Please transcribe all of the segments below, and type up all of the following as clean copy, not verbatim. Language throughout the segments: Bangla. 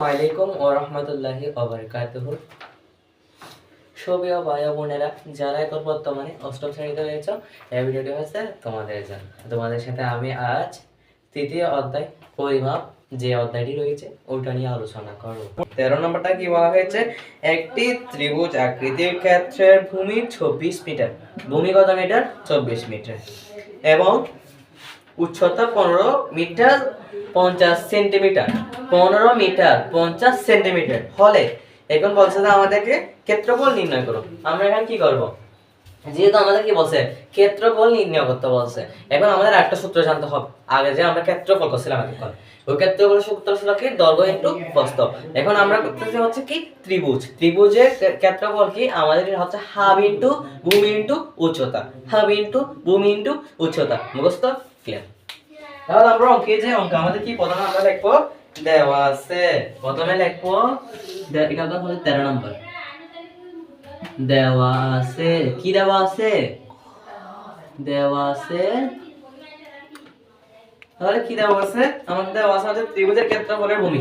ওয়ালাইকুম ওয়া রাহমাতুল্লাহি ওয়া বারাকাতুহু। সুপ্রিয় ভাই ও বোনেরা, যারা এখন বর্তমানে অষ্টম শ্রেণীতে রয়েছে, এই ভিডিওটি হচ্ছে তোমাদের জন্য। তোমাদের সাথে আমি আজ তৃতীয় অধ্যায় পরিমাপ যে অধ্যায়টি রয়েছে ওইটা নিয়ে আলোচনা করব। 13 নম্বরটা কি বলা হয়েছে? একটি ত্রিভুজ আকৃতির ক্ষেত্রের ভূমি 24 মিটার। ভূমি কত মিটার? 24 মিটার এবং উচ্চতা 15 মিটার 50 সেন্টিমিটার। 15 মিটার 50 সেন্টিমিটার হলে এখন বলছে যে আমাদেরকে ক্ষেত্রফল নির্ণয় করো। আমরা এখন কি করব? যেহেতু আমাদের কি বলছে ক্ষেত্রফল নির্ণয় করতে বলছে, এখন আমাদের একটা সূত্র জানতে হবে। আগে যে আমরা ক্ষেত্রফল করছিলাম এতক্ষণ, ওই ক্ষেত্রফল সূত্র ছিল কি? দৈর্ঘ্য ইনটু প্রস্থ। এখন আমরা করতেছি হচ্ছে কি ত্রিভুজ। ত্রিভুজের ক্ষেত্রফল কি? আমাদের হচ্ছে হাফ ইনটু ভূমি ইনটু উচ্চতা। হাফ ইনটু ভূমি ইনটু উচ্চতা। মুখস্থ? ক্লিয়ার? তাহলে আমরা অঙ্কে যে অঙ্ক আমাদের কি প্রথমে আমরা লিখবো দেওয়া আছে। প্রথমে লিখবো এটা হচ্ছে 13 নম্বর। দেওয়া আছে, কি দেওয়া আছে? দেওয়া আছে। তাহলে কি দেওয়া আছে? আমাদের দেওয়া আছে হচ্ছে ত্রিভুজের ক্ষেত্রফলের ভূমি।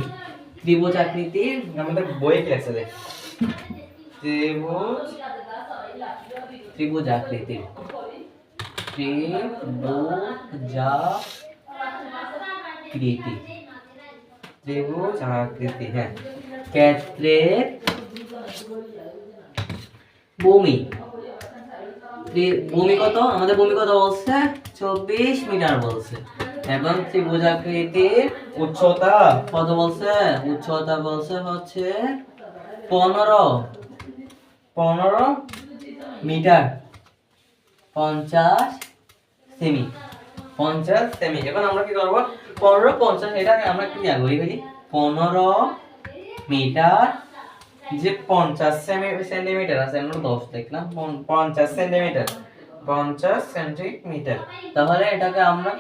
ত্রিভুজ আকৃতির আমাদের বইয়ে কি আছে? ত্রিভুজ আকৃতির ত্রিভুজ আকৃতি হ্যাঁ ক্ষেত্রের ভূমি। ভূমি কত? আমাদের ভূমি কত বলছে? 24 মিটার বলছে। এবং ত্রিভুজ আকৃতির উচ্চতা কত বলছে? উচ্চতা বলছে হচ্ছে 15 মিটার 50 সেমি। 50 সেমি। এখন আমরা কি করব? 15 50 এটা আমরা কি করি ফেলি? 15 মিটার যে 50 সেন্টিমিটার আছে, আমরা 10 দেখলাম। 50 সেন্টিমিটার 50 সেন্টিমিটার। তাহলে এটাকে আমরা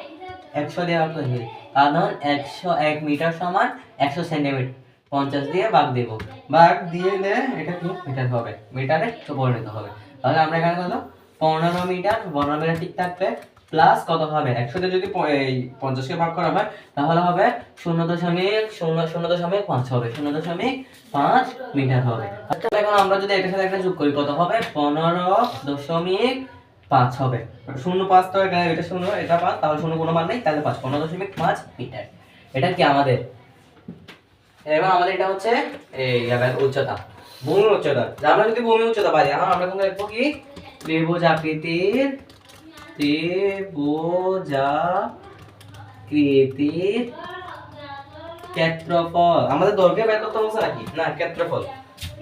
100 দিয়ে ভাগ করি, কারণ 101 মিটার সমান 100 সেন্টিমিটার। 50 দিয়ে ভাগ দেব, ভাগ দিয়ে এটা কি মিটার হবে, মিটারে পরিণত হবে। তাহলে আমরা এখানে কত? 15 মিটার 15 মিটার ঠিক থাকবে, প্লাস কত হবে? 100 দিয়ে যদি 50 কে ভাগ করা হয় তাহলে হবে 0.005 হবে, 0.5 মিটার হবে। এখন আমরা যদি এটার সাথে একটা যোগ করি কত হবে? 15.5 হবে। 0.5 তো এখানে এটা 0 এটা 5, তাহলে 0 কোনো মান নেই, তাহলে 15.5 মিটার। এটা কি আমাদের? এবার আমাদের এটা হচ্ছে এই উচ্চতা, ভূমি উচ্চতা। আমরা যদি ভূমি উচ্চতা পাই, এখন আমরা কোন লিখব কি? ত্রিভুজ আকৃতির ক্ষেত্রফল। আমাদের দৈর্ঘ্য বের করতে বলছে নাকি? না, ক্ষেত্রফল।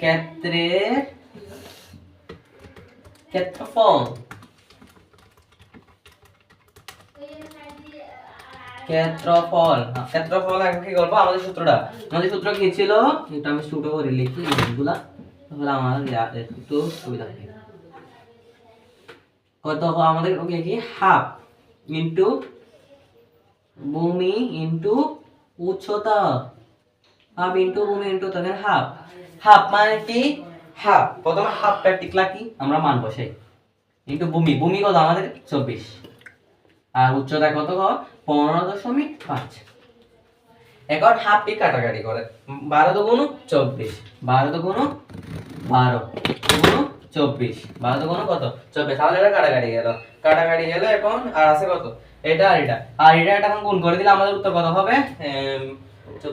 ক্ষেত্রের ক্ষেত্রফল ক্ষেত্রফল আগে কি করবো? আমাদের সূত্র কি ছিল? এটা আমি ছোট করে লিখি এগুলা, তাহলে আমার একটু সুবিধা হবে। কত হবে আমাদের? ওকে কি হাফ ইনটু ভূমি ইনটু উচ্চতা। হাফ ইনটু ভূমি ইনটু তখন হাফ। হাফ মানে কি? হাফ প্রথমে হাফটা টিকলা কি আমরা মান বসাই ইনটু ভূমি কত আমাদের? 24 আর উচ্চতা কত? 15.5। এখন হাফটি কাটাকাটি করে 12 দুগুণ 24, 12 দুগুণ 12 দুগুণ 24, 12 দুগুণ কত? 24। তাহলে এটা কাটাকাটি গেল। এখন আর আছে কত? এটা আর এটা এখন গুণ করে দিলে আমাদের উত্তর কত হবে?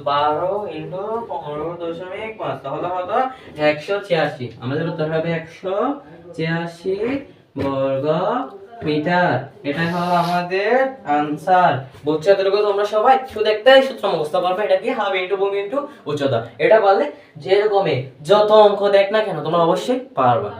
12 ইনটু 15.5, তাহলে কত? 186। আমাদের উত্তর হবে 186 বর্গ মিটার। এটা হলো আমাদের আনসার। বুঝছো এতটুকু তোমরা সবাই? শুধু একটাই সূত্র মুখস্থ করবে, এটা কি? হাফ ইনটু ভূমি ইনটু উচ্চতা। এটা পারলে যেরকমই যত অঙ্ক দেখ না কেন তোমরা অবশ্যই পারবা।